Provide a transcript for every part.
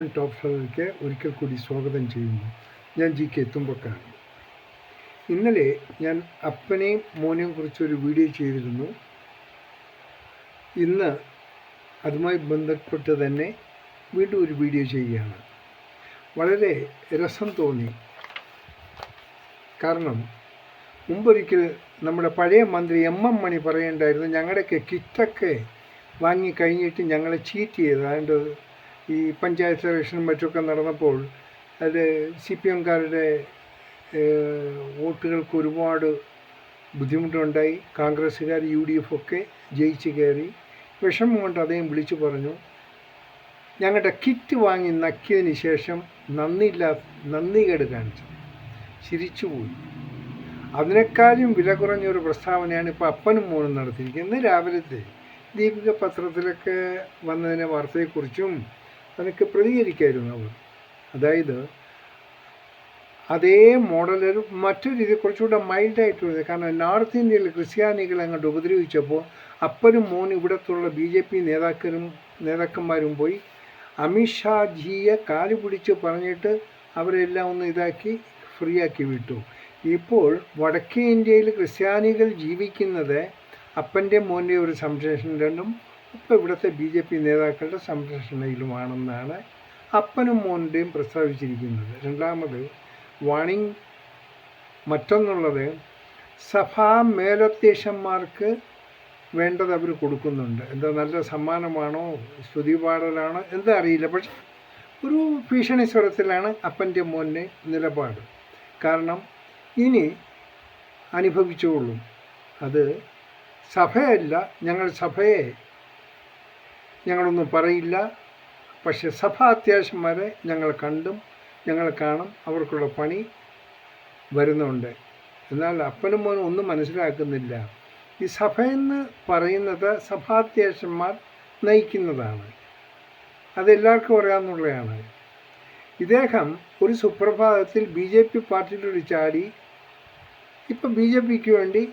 Top ഫ്ലവറിലേക്ക് ഒരിക്കൽ കൂടി സ്വാഗതം ചെയ്യുന്നു. ഞാൻ GK തുമ്പക്കാണ്. ഇന്നലെ ഞാൻ അപ്പനെയും മോനെയും കുറിച്ചൊരു വീഡിയോ ചെയ്തിരുന്നു. ഇന്ന് അതുമായി ബന്ധപ്പെട്ട് തന്നെ വീണ്ടും ഒരു വീഡിയോ ചെയ്യുകയാണ്. വളരെ രസം തോന്നി. കാരണം മുമ്പൊരിക്കൽ നമ്മുടെ പഴയ മന്ത്രി MM മണി പറയേണ്ടായിരുന്നു, ഞങ്ങളുടെയൊക്കെ കിറ്റൊക്കെ വാങ്ങിക്കഴിഞ്ഞിട്ട് ഞങ്ങളെ ചീറ്റ് ചെയ്ത്. അതുകൊണ്ട് ഈ പഞ്ചായത്ത് ഇലക്ഷനും മറ്റൊക്കെ നടന്നപ്പോൾ അത് CPM-കാരുടെ വോട്ടുകൾക്ക് ഒരുപാട് ബുദ്ധിമുട്ടുണ്ടായി. കോൺഗ്രസ്സുകാർ UDF ഒക്കെ ജയിച്ച് കയറി. വിഷമം കൊണ്ട് അദ്ദേഹം വിളിച്ചു പറഞ്ഞു, ഞങ്ങളുടെ കിറ്റ് വാങ്ങി നക്കിയതിന് ശേഷം നന്ദികേട് കാണിച്ചു, ചിരിച്ചുപോയി. അതിനേക്കാളും വില കുറഞ്ഞൊരു പ്രസ്താവനയാണ് ഇപ്പോൾ അപ്പനും മോനും നടത്തിയിരിക്കുന്നത്. ഇന്ന് രാവിലത്തെ ദീപിക പത്രത്തിലൊക്കെ വന്നതിനെ വാർത്തയെക്കുറിച്ചും അതിനൊക്കെ പ്രതികരിക്കായിരുന്നു അവർ. അതായത് അതേ മോഡലിൽ മറ്റൊരു രീതി കുറച്ചുകൂടെ മൈൽഡായിട്ട് വരുന്നത്. കാരണം നോർത്ത് ഇന്ത്യയിൽ ക്രിസ്ത്യാനികളെ അങ്ങോട്ട് ഉപദ്രവിച്ചപ്പോൾ അപ്പനും മോനും ഇവിടത്തുള്ള BJP നേതാക്കന്മാരും പോയി അമിത്ഷാജിയെ കാല് പിടിച്ച് പറഞ്ഞിട്ട് അവരെല്ലാം ഒന്ന് ഇതാക്കി ഫ്രീ ആക്കി വിട്ടു. ഇപ്പോൾ വടക്കേ ഇന്ത്യയിൽ ക്രിസ്ത്യാനികൾ ജീവിക്കുന്നത് അപ്പൻ്റെ മോൻ്റെ ഒരു സംരക്ഷണയിലും ഇപ്പോൾ ഇവിടുത്തെ BJP നേതാക്കളുടെ സംരക്ഷണയിലുമാണെന്നാണ് അപ്പനും മോൻ്റെയും പ്രസ്താവിച്ചിരിക്കുന്നത്. രണ്ടാമത് വാണിംഗ് മറ്റൊന്നുള്ളത്, സഭാ മേലധ്യക്ഷന്മാർക്ക് വേണ്ടത് അവർ കൊടുക്കുന്നുണ്ട്. എന്താ നല്ല സമ്മാനമാണോ സ്തുതി പാടലാണോ എന്താ അറിയില്ല, പക്ഷെ ഒരു ഭീഷണി സ്വരത്തിലാണ് അപ്പൻ്റെ മോൻ്റെ നിലപാട്. കാരണം ഇനി അനുഭവിച്ചോളും, അത് സഭയല്ല, ഞങ്ങളൊന്നും പറയില്ല, പക്ഷെ സഭാ അത്യാവശ്യന്മാരെ ഞങ്ങൾ കാണും, അവർക്കുള്ള പണി വരുന്നുണ്ട്. എന്നാൽ അപ്പനും മോനും ഒന്നും മനസ്സിലാക്കുന്നില്ല. ഈ സഭയെന്ന് പറയുന്നത് സഭാധ്യക്ഷന്മാർ നയിക്കുന്നതാണ്, അതെല്ലാവർക്കും അറിയാവുന്നതാണ്. ഇദ്ദേഹം ഒരു സുപ്രഭാതത്തിൽ BJP പാർട്ടിയിലൊരു ചാടി ഇപ്പം BJPക്ക് വേണ്ടി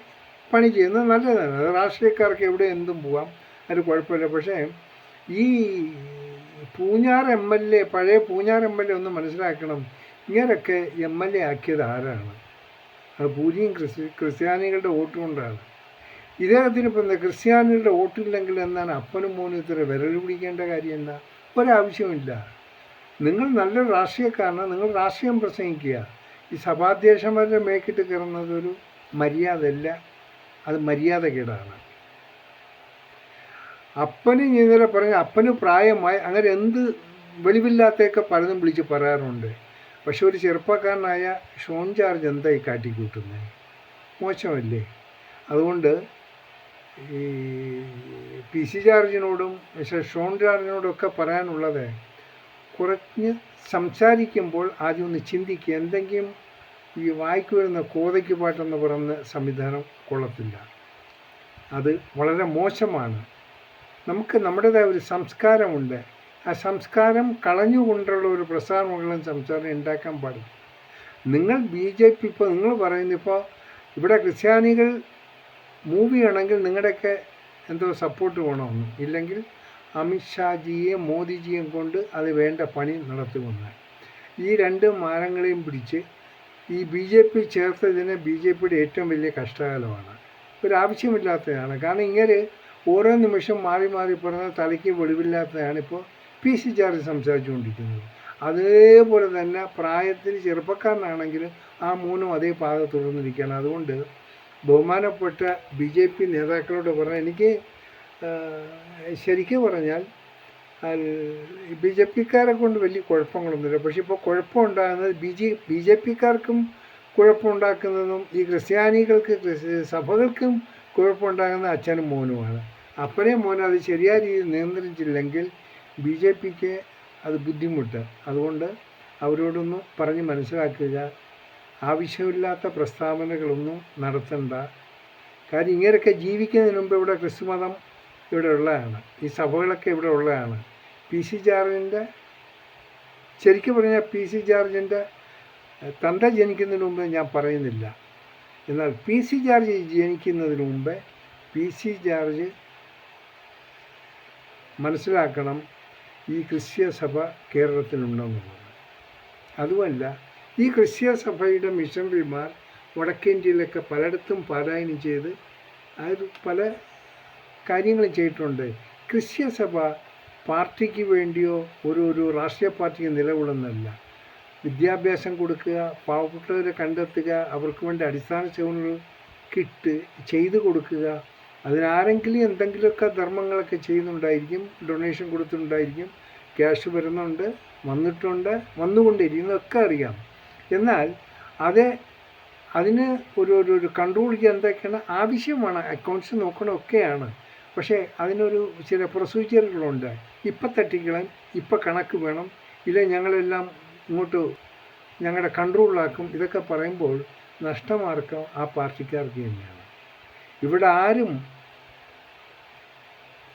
പണി ചെയ്യുന്നത് നല്ലതാണ്. അത് രാഷ്ട്രീയക്കാർക്ക് എവിടെ എന്തും പോവാം, അത് കുഴപ്പമില്ല. പക്ഷേ ഈ പൂഞ്ഞാർ MLA, പഴയ പൂഞ്ഞാർ MLA ഒന്ന് മനസ്സിലാക്കണം, ഇങ്ങനെയൊക്കെ MLA ആക്കിയത് ആരാണ്? അത് പൂരിയും ക്രിസ്ത്യാനികളുടെ വോട്ട് കൊണ്ടാണ്. ഇദ്ദേഹത്തിന് ഇപ്പം എന്താ, ക്രിസ്ത്യാനികളുടെ വോട്ടില്ലെങ്കിൽ എന്നാണ് അപ്പനും മോനും ഇത്ര വിരൽ പിടിക്കേണ്ട കാര്യം? എന്താ, ഒരാവശ്യമില്ല. നിങ്ങൾ നല്ലൊരു രാഷ്ട്രീയക്കാരന്, നിങ്ങൾ രാഷ്ട്രീയം പ്രസംഗിക്കുക. ഈ സഭാധ്യക്ഷന്മാരുടെ മേക്കിട്ട് കയറുന്നതൊരു മര്യാദയല്ല, അത് മര്യാദകേടാണ്. അപ്പന് ഇന്നലെ പറഞ്ഞ അപ്പന് പ്രായമായി, അങ്ങനെ എന്ത് വെളിവില്ലാത്തൊക്കെ പലതും വിളിച്ച് പറയാറുണ്ട്. പക്ഷെ ഒരു ചെറുപ്പക്കാരനായ ഷോൺ ജോർജ് എന്തായി കാട്ടിക്കൂട്ടുന്നത്? മോശമല്ലേ? അതുകൊണ്ട് ഈ PC ജോർജിനോടും ഷോൺ ജോർജിനോടും ഒക്കെ പറയാനുള്ളത്, കുറഞ്ഞ് സംസാരിക്കുമ്പോൾ ആദ്യം ഒന്ന് ചിന്തിക്കുക. എന്തെങ്കിലും ഈ വായിക്ക് വരുന്ന കോതയ്ക്ക് പാട്ടെന്ന് പറയുന്ന സംവിധാനം കൊള്ളത്തില്ല, അത് വളരെ മോശമാണ്. നമുക്ക് നമ്മുടേതായ ഒരു സംസ്കാരമുണ്ട്, ആ സംസ്കാരം കളഞ്ഞുകൊണ്ടുള്ള ഒരു പ്രസ്താവനകളും സംസാരം ഉണ്ടാക്കാൻ പാടില്ല. നിങ്ങൾ BJP ഇപ്പോൾ നിങ്ങൾ പറയുന്നത്, ഇപ്പോൾ ഇവിടെ ക്രിസ്ത്യാനികൾ മൂവി ആണെങ്കിൽ നിങ്ങളുടെയൊക്കെ എന്തോ സപ്പോർട്ട് വേണമെന്ന്, ഇല്ലെങ്കിൽ അമിത്ഷാജിയെയും മോദിജിയെയും കൊണ്ട് അത് വേണ്ട പണി നടത്തുമെന്ന്. ഈ രണ്ട് മാനങ്ങളെയും പിടിച്ച് ഈ BJP ചേർത്തതിന് BJPയുടെ ഏറ്റവും വലിയ കഷ്ടകാലമാണ്. ഒരാവശ്യമില്ലാത്തതാണ്. കാരണം ഇങ്ങനെ ഓരോ നിമിഷം മാറി പറഞ്ഞ തലയ്ക്ക് വെളിവില്ലാത്തതാണ് ഇപ്പോൾ PC ജോർജ് സംസാരിച്ചുകൊണ്ടിരിക്കുന്നത്. അതേപോലെ തന്നെ പ്രായത്തിൽ ചെറുപ്പക്കാരനാണെങ്കിലും ആ മൂന്നും അതേ പാത തുടർന്നിരിക്കുകയാണ്. അതുകൊണ്ട് ബഹുമാനപ്പെട്ട BJP നേതാക്കളോട് പറഞ്ഞാൽ, എനിക്ക് ശരിക്കും പറഞ്ഞാൽ BJPക്കാരെ കൊണ്ട് വലിയ കുഴപ്പങ്ങളൊന്നുമില്ല. പക്ഷെ ഇപ്പോൾ കുഴപ്പമുണ്ടാകുന്നത് BJPക്കാർക്കും കുഴപ്പമുണ്ടാക്കുന്നതും ഈ ക്രിസ്ത്യാനികൾക്ക് സഭകൾക്കും കുഴപ്പമുണ്ടാകുന്ന അച്ഛനും മോനുമാണ്. അപ്പനെയും മോനും അത് ശരിയായ രീതിയിൽ നിയന്ത്രിച്ചില്ലെങ്കിൽ BJPക്ക് അത് ബുദ്ധിമുട്ട്. അതുകൊണ്ട് അവരോടൊന്നും പറഞ്ഞ് മനസ്സിലാക്കുക, ആവശ്യമില്ലാത്ത പ്രസ്താവനകളൊന്നും നടത്തണ്ട. കാര്യം ഇങ്ങനെയൊക്കെ ജീവിക്കുന്നതിന് മുമ്പ് ഇവിടെ ക്രിസ്തുമതം ഇവിടെ ഉള്ളതാണ്, ഈ സഭകളൊക്കെ ഇവിടെ ഉള്ളതാണ്. PC ജോർജിൻ്റെ ശരിക്കും പറഞ്ഞാൽ PC ജോർജിൻ്റെ തന്ത ജനിക്കുന്നതിന് മുമ്പ് ഞാൻ പറയുന്നില്ല, എന്നാൽ PC ജോർജ് ജനിക്കുന്നതിന് മുമ്പ് PC ജോർജ് മനസ്സിലാക്കണം, ഈ ക്രിസ്തീയ സഭ കേരളത്തിലുണ്ടെന്നുള്ളത്. അതുമല്ല, ഈ ക്രിസ്തീയ സഭയുടെ മിഷണറിമാർ വടക്കേന്ത്യയിലൊക്കെ പലയിടത്തും പാരായണം ചെയ്ത് അത് പല കാര്യങ്ങളും ചെയ്തിട്ടുണ്ട്. ക്രിസ്തീയ സഭ പാർട്ടിക്ക് വേണ്ടിയോ ഒരു രാഷ്ട്രീയ പാർട്ടിക്ക് നിലകൊള്ളുന്നതല്ല. വിദ്യാഭ്യാസം കൊടുക്കുക, പാവപ്പെട്ടവരെ കണ്ടെത്തുക, അവർക്ക് വേണ്ടി അടിസ്ഥാന സേവനങ്ങൾ ചെയ്തു കൊടുക്കുക. അതിനാരെങ്കിലും എന്തെങ്കിലുമൊക്കെ ധർമ്മങ്ങളൊക്കെ ചെയ്യുന്നുണ്ടായിരിക്കും, ഡൊണേഷൻ കൊടുത്തിട്ടുണ്ടായിരിക്കും, ക്യാഷ് വരുന്നുണ്ട്, വന്നിട്ടുണ്ട്, വന്നുകൊണ്ടിരിക്കുന്നതൊക്കെ അറിയാം. എന്നാൽ അതിന് ഒരു കൺട്രോൾ ചെയ്യാൻ എന്തൊക്കെയാണ് ആവശ്യമാണ്, അക്കൗണ്ട്സ് നോക്കണമൊക്കെയാണ്. പക്ഷേ അതിനൊരു ചില പ്രൊസീജിയറുകളുണ്ട്. ഇപ്പം തട്ടിക്കളയും, ഇപ്പം കണക്ക് വേണം, ഇല്ല ഞങ്ങളെല്ലാം ഇങ്ങോട്ട് ഞങ്ങളുടെ കൺട്രോളിലാക്കും. ഇതൊക്കെ പറയുമ്പോൾ നഷ്ടമാർക്കം ആ പാർട്ടിക്കാർക്ക് തന്നെയാണ്. ഇവിടെ ആരും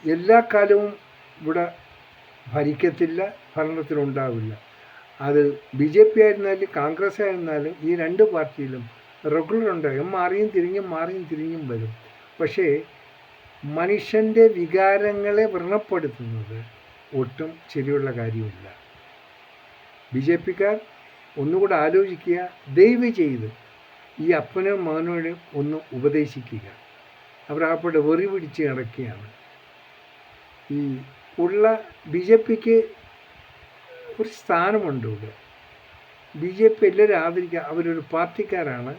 എല്ലാ കാലവും ഇവിടെ ഭരിക്കത്തില്ല, ഭരണത്തിലുണ്ടാവില്ല. അത് BJP ആയിരുന്നാലും കോൺഗ്രസ് ആയിരുന്നാലും ഈ രണ്ട് പാർട്ടിയിലും റെഗുലറുണ്ട്. മാറിയും തിരിഞ്ഞും വരും. പക്ഷേ മനുഷ്യൻ്റെ വികാരങ്ങളെ വ്രണപ്പെടുത്തുന്നത് ഒട്ടും ശരിയുള്ള കാര്യമില്ല. BJPക്കാർ ഒന്നുകൂടെ ആലോചിക്കുക, ദയവ് ചെയ്ത് ഈ അപ്പനും മകനോടും ഒന്ന് ഉപദേശിക്കുക. അവരാപ്പോടെ വെറി പിടിച്ച് നടക്കുകയാണ്. ഈ ഉള്ള BJPക്ക് ഒരു സ്ഥാനമുണ്ട് ഇവിടെ. BJP എല്ലാവരും ആദരിക്കുക, അവരൊരു പാർട്ടിക്കാരാണ്,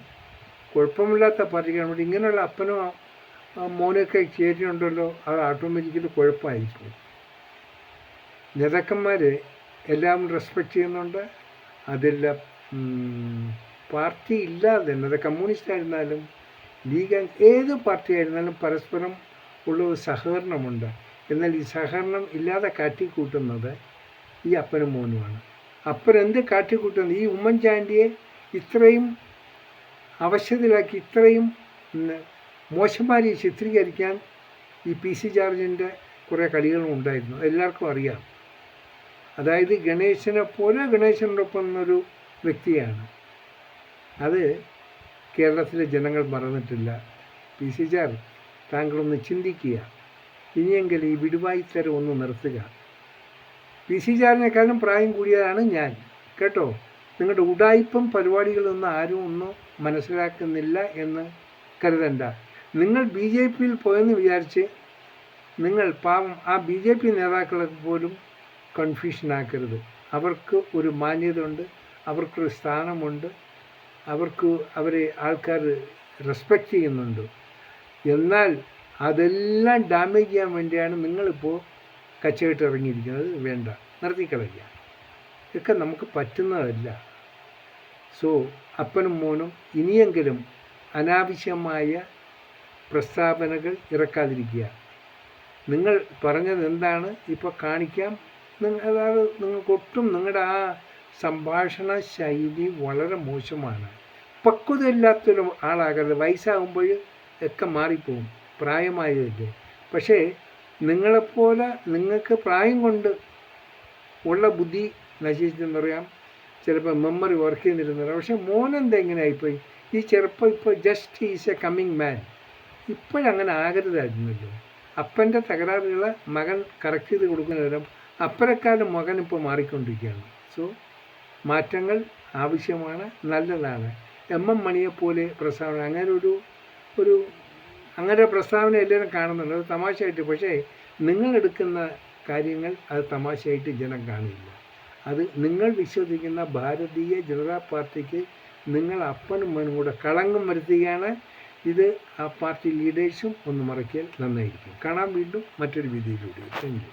കുഴപ്പമില്ലാത്ത പാർട്ടിക്കാരാണ്. ഇങ്ങനെയുള്ള അപ്പനും മോനൊക്കെ ചേരുന്നുണ്ടല്ലോ, അത് ഓട്ടോമാറ്റിക്കലി കുഴപ്പമായിരിക്കും. നേതാക്കന്മാർ എല്ലാം റെസ്പെക്റ്റ് ചെയ്യുന്നുണ്ട്. അതെല്ലാം പാർട്ടി ഇല്ലാതെ തന്നെ, അത് കമ്മ്യൂണിസ്റ്റ് ആയിരുന്നാലും ലീഗ് ഏത് പാർട്ടി ആയിരുന്നാലും പരസ്പരം ഉള്ള ഒരു സഹകരണമുണ്ട്. എന്നാൽ ഈ സഹകരണം ഇല്ലാതെ കാട്ടിക്കൂട്ടുന്നത് ഈ അപ്പനും മോനുമാണ്. അപ്പനെന്ത് കാട്ടിക്കൂട്ടുന്നത്? ഈ ഉമ്മൻചാണ്ടിയെ ഇത്രയും അവശതയിലാക്കി, ഇത്രയും മോശമായി ചിത്രീകരിക്കാൻ ഈ PC ജോർജിൻ്റെ കുറേ കളികളും ഉണ്ടായിരുന്നു, എല്ലാവർക്കും അറിയാം. അതായത് ഗണേശനോടൊപ്പം എന്നൊരു വ്യക്തിയാണ്. അത് കേരളത്തിലെ ജനങ്ങൾ മറന്നിട്ടില്ല. PC ജോർജ്, താങ്കളൊന്ന് ചിന്തിക്കുക, ഇനിയെങ്കിലും ഈ വിടുവായിത്തരം ഒന്ന് നിർത്തുക. PC ജോർജിനെക്കാളും പ്രായം കൂടിയതാണ് ഞാൻ, കേട്ടോ. നിങ്ങളുടെ ഉഡായിപ്പും പരിപാടികളൊന്നും ആരും ഒന്നും മനസ്സിലാക്കുന്നില്ല എന്ന് കരുതണ്ട. നിങ്ങൾ BJPയിൽ പോയെന്ന് വിചാരിച്ച് നിങ്ങൾ പാവം ആ BJP നേതാക്കളൊക്കെ പോലും കൺഫ്യൂഷനാക്കരുത്. അവർക്ക് ഒരു മാന്യതയുണ്ട്, അവർക്കൊരു സ്ഥാനമുണ്ട്, അവരെ ആൾക്കാർ റെസ്പെക്റ്റ് ചെയ്യുന്നുണ്ട്. എന്നാൽ അതെല്ലാം ഡാമേജ് ചെയ്യാൻ വേണ്ടിയാണ് നിങ്ങളിപ്പോൾ കച്ചവടം ഇറങ്ങിയിരിക്കുന്നത്. വേണ്ട, നിർത്തിക്കളയുക. ഇതൊക്കെ നമുക്ക് പറ്റുന്നതല്ല. സോ അപ്പനും മോനും ഇനിയെങ്കിലും അനാവശ്യമായ പ്രസ്താവനകൾ ഇറക്കാതിരിക്കുക. നിങ്ങൾ പറഞ്ഞത് എന്താണ് ഇപ്പോൾ കാണിക്കാം. അതായത് നിങ്ങൾക്കൊട്ടും നിങ്ങളുടെ ആ സംഭാഷണ ശൈലി വളരെ മോശമാണ്. പക്വതയില്ലാത്തൊരു ആളാകരുത്. വയസ്സാകുമ്പോൾ ഒക്കെ മാറിപ്പോവും, പ്രായമായതല്ലേ. പക്ഷേ നിങ്ങളെപ്പോലെ നിങ്ങൾക്ക് പ്രായം കൊണ്ട് ഉള്ള ബുദ്ധി നശിച്ചെന്ന് പറയാം, ചിലപ്പോൾ മെമ്മറി വർക്ക് ചെയ്യുന്നിരുന്നില്ല. പക്ഷേ മോനെന്താ ഇങ്ങനെ ആയിപ്പോയി? ഈ ചെറുപ്പം ഇപ്പോൾ ജസ്റ്റ് ഈസ് എ കമ്മിങ് മാൻ. ഇപ്പോഴങ്ങനെ ആകരുതായിരുന്നല്ലോ. അപ്പൻ്റെ തകരാറുകൾ മകൻ കറക്റ്റ് ചെയ്ത് കൊടുക്കുന്നവരും അപ്പനെക്കാളും മകൻ ഇപ്പോൾ മാറിക്കൊണ്ടിരിക്കുകയാണ്. സോ മാറ്റങ്ങൾ ആവശ്യമാണ്, നല്ലതാണ്. മണിയെപ്പോലെ പ്രസ്താവന, അങ്ങനെ പ്രസ്താവന എല്ലാവരും കാണുന്നുണ്ട്, അത് തമാശയായിട്ട്. പക്ഷേ നിങ്ങളെടുക്കുന്ന കാര്യങ്ങൾ അത് തമാശയായിട്ട് ജനം കാണില്ല. അത് നിങ്ങൾ വിശ്വസിക്കുന്ന ഭാരതീയ ജനതാ പാർട്ടിക്ക് നിങ്ങൾ അപ്പനും മകനും കൂടെ കളങ്കം വരുത്തുകയാണ്. ഇത് ആ പാർട്ടി ലീഡേഴ്സും ഒന്ന് മറക്കിയാൽ നന്നായിരിക്കും. കാണാം വീണ്ടും മറ്റൊരു വീഡിയോയിലൂടെ. Thank you.